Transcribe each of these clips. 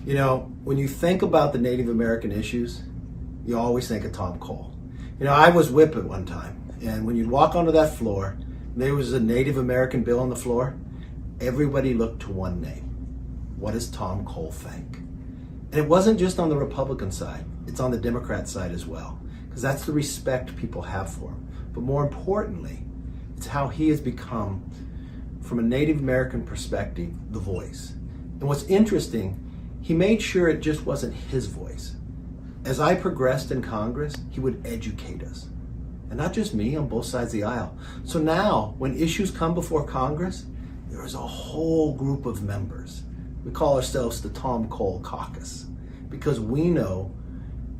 You know, when you think about the Native American issues, you always think of Tom Cole. You know, I was whip at one time, and when you'd walk onto that floor, there was a Native American bill on the floor, everybody looked to one name. What does Tom Cole think? And it wasn't just on the Republican side, it's on the Democrat side as well, because that's the respect people have for him. But more importantly, it's how he has become, from a Native American perspective, the voice. And what's interesting, he made sure it just wasn't his voice. As I progressed in Congress, he would educate us. And not just me, on both sides of the aisle. So now, when issues come before Congress, there is a whole group of members. We call ourselves the Tom Cole Caucus, because we know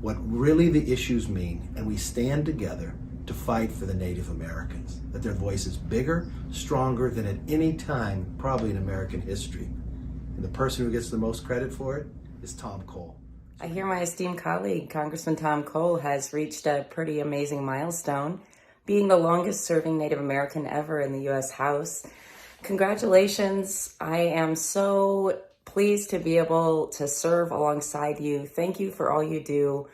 what really the issues mean, and we stand together to fight for the Native Americans, that their voice is bigger, stronger than at any time, probably in American history. And the person who gets the most credit for it is Tom Cole. I hear my esteemed colleague, Congressman Tom Cole, has reached a pretty amazing milestone, being the longest serving Native American ever in the U.S. House. Congratulations. I am so pleased to be able to serve alongside you. Thank you for all you do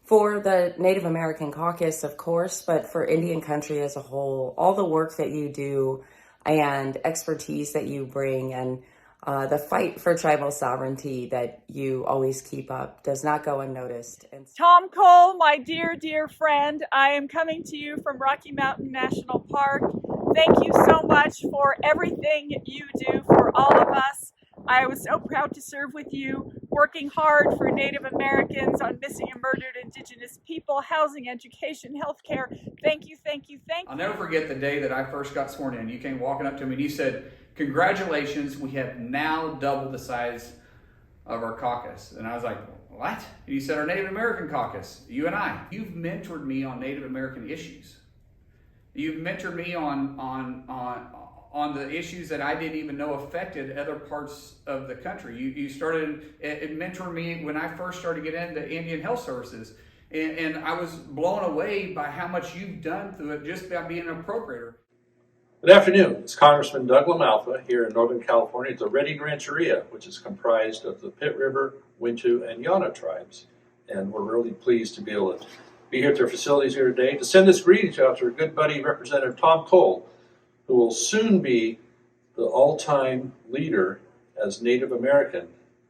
for the Native American Caucus, of course, but for Indian country as a whole, all the work that you do and expertise that you bring, and the fight for tribal sovereignty that you always keep up does not go unnoticed. Tom Cole, my dear, dear friend, I am coming to you from Rocky Mountain National Park. Thank you so much for everything you do for all of us. I was so proud to serve with you, working hard for Native Americans, on missing and murdered Indigenous people, housing, education, healthcare. Thank you, thank you, thank you. I'll never forget the day that I first got sworn in. You came walking up to me and you said, "Congratulations, we have now doubled the size of our caucus." And I was like, "What?" And you said, "Our Native American caucus, you and I." You've mentored me on Native American issues. You've mentored me on the issues that I didn't even know affected other parts of the country. You started mentoring me when I first started getting into Indian Health Services. And I was blown away by how much you've done through it just by being an appropriator. Good afternoon. It's Congressman Doug LaMalfa here in Northern California at the Redding Rancheria, which is comprised of the Pit River, Wintu, and Yana tribes. And we're really pleased to be able to be here at their facilities here today to send this greeting out to our good buddy, Representative Tom Cole, who will soon be the all-time leader as Native American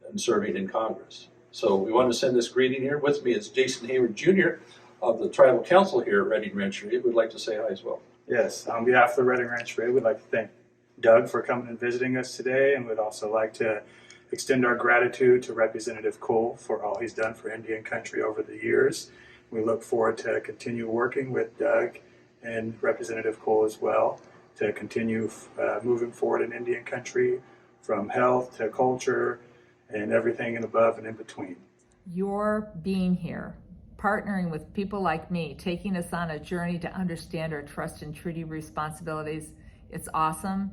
and serving in Congress. So we want to send this greeting here. With me is Jason Hayward Jr. of the Tribal Council here at Redding Rancheria. We'd like to say hi as well. Yes, on behalf of the Redding Rancheria, we'd like to thank Doug for coming and visiting us today, and we'd also like to extend our gratitude to Representative Cole for all he's done for Indian country over the years. We look forward to continue working with Doug and Representative Cole as well to continue moving forward in Indian country, from health to culture and everything and above and in between. Your being here, partnering with people like me, taking us on a journey to understand our trust and treaty responsibilities, it's awesome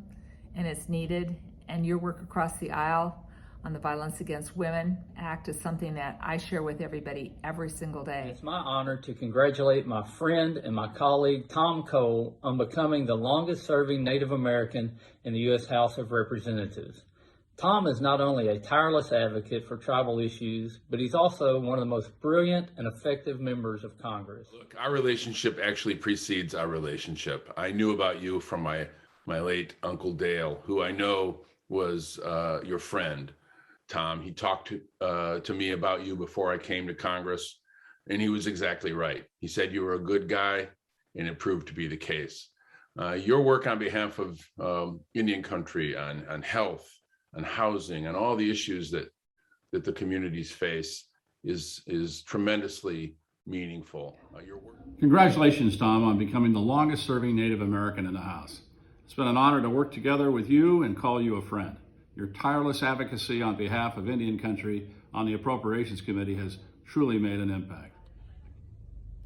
and it's needed. And your work across the aisle on the Violence Against Women Act is something that I share with everybody every single day. It's my honor to congratulate my friend and my colleague, Tom Cole, on becoming the longest serving Native American in the U.S. House of Representatives. Tom is not only a tireless advocate for tribal issues, but he's also one of the most brilliant and effective members of Congress. Look, our relationship actually precedes our relationship. I knew about you from my late Uncle Dale, who I know was your friend, Tom. He talked to me about you before I came to Congress, and he was exactly right. He said you were a good guy, and it proved to be the case. Your work on behalf of Indian country on health, and housing, and all the issues that the communities face is tremendously meaningful. Your work. Congratulations, Tom, on becoming the longest serving Native American in the House. It's been an honor to work together with you and call you a friend. Your tireless advocacy on behalf of Indian country on the Appropriations Committee has truly made an impact.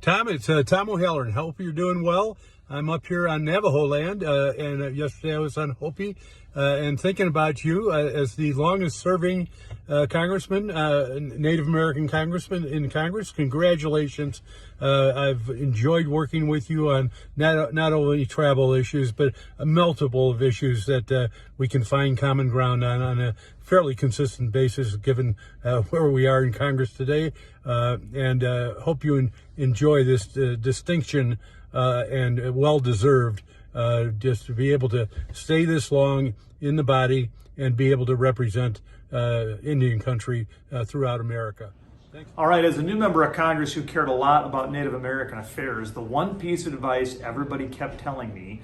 Tom, it's Tom O'Halloran. Hope you're doing well. I'm up here on Navajo land, and yesterday I was on Hopi, and thinking about you as the longest-serving congressman, Native American congressman in Congress. Congratulations. I've enjoyed working with you on not only tribal issues, but multiple of issues that we can find common ground on a fairly consistent basis, given where we are in Congress today. And hope you enjoy this distinction, and well-deserved, just to be able to stay this long in the body and be able to represent Indian country throughout America. Thanks. All right, as a new member of Congress who cared a lot about Native American affairs, the one piece of advice everybody kept telling me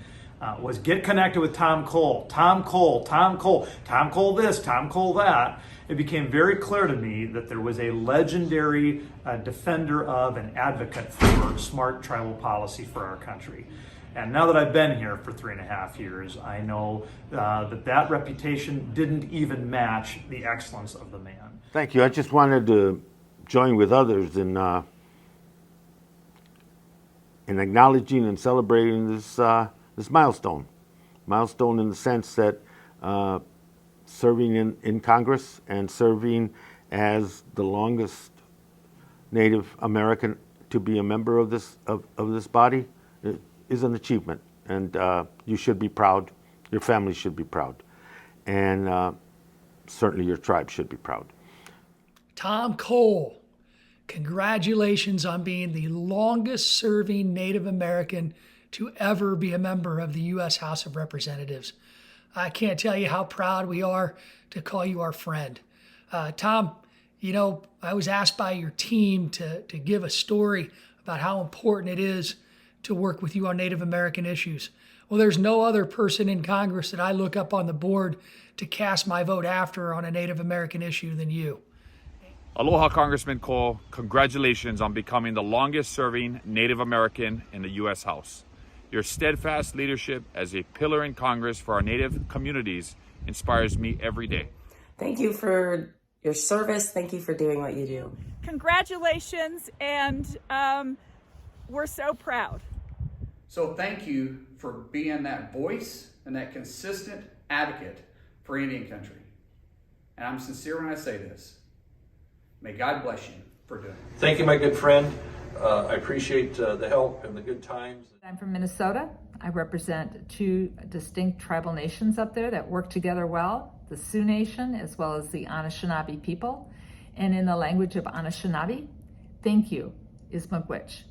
was get connected with Tom Cole. Tom Cole, Tom Cole, Tom Cole this, Tom Cole that. It became very clear to me that there was a legendary defender of and advocate for smart tribal policy for our country. And now that I've been here for 3.5 years, I know that reputation didn't even match the excellence of the man. Thank you. I just wanted to join with others in acknowledging and celebrating this milestone. Milestone in the sense that serving in Congress and serving as the longest Native American to be a member of this body is an achievement, and you should be proud. Your family should be proud, and certainly your tribe should be proud. Tom Cole, congratulations on being the longest serving Native American to ever be a member of the U.S. House of Representatives. I can't tell you how proud we are to call you our friend. Tom, you know, I was asked by your team to give a story about how important it is to work with you on Native American issues. Well, there's no other person in Congress that I look up on the board to cast my vote after on a Native American issue than you. Aloha, Congressman Cole. Congratulations on becoming the longest serving Native American in the U.S. House. Your steadfast leadership as a pillar in Congress for our Native communities inspires me every day. Thank you for your service. Thank you for doing what you do. Congratulations, and we're so proud. So thank you for being that voice and that consistent advocate for Indian country. And I'm sincere when I say this. May God bless you for doing it. Thank you, my good friend. I appreciate the help and the good times. I'm from Minnesota. I represent 2 distinct tribal nations up there that work together well, the Sioux Nation as well as the Anishinaabe people. And in the language of Anishinaabe, thank you is Miigwech.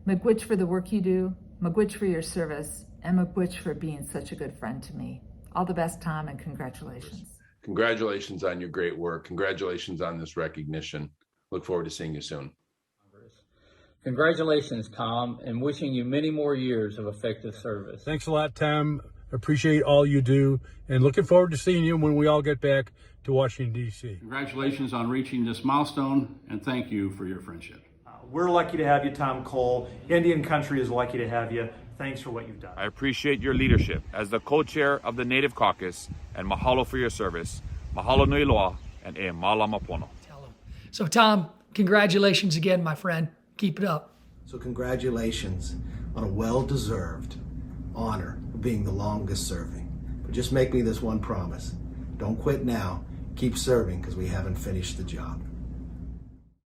Miigwech for the work you do, Miigwech for your service, and Miigwech for being such a good friend to me. All the best, Tom, and congratulations. Congratulations on your great work. Congratulations on this recognition. Look forward to seeing you soon. Congratulations, Tom, and wishing you many more years of effective service. Thanks a lot, Tom. Appreciate all you do, and looking forward to seeing you when we all get back to Washington, D.C. Congratulations on reaching this milestone, and thank you for your friendship. We're lucky to have you, Tom Cole. Indian country is lucky to have you. Thanks for what you've done. I appreciate your leadership as the co-chair of the Native Caucus, and mahalo for your service. Mahalo nui loa, and e mala mapono. So, Tom, congratulations again, my friend. Keep it up. So congratulations on a well-deserved honor of being the longest serving. But just make me this one promise. Don't quit now. Keep serving, because we haven't finished the job.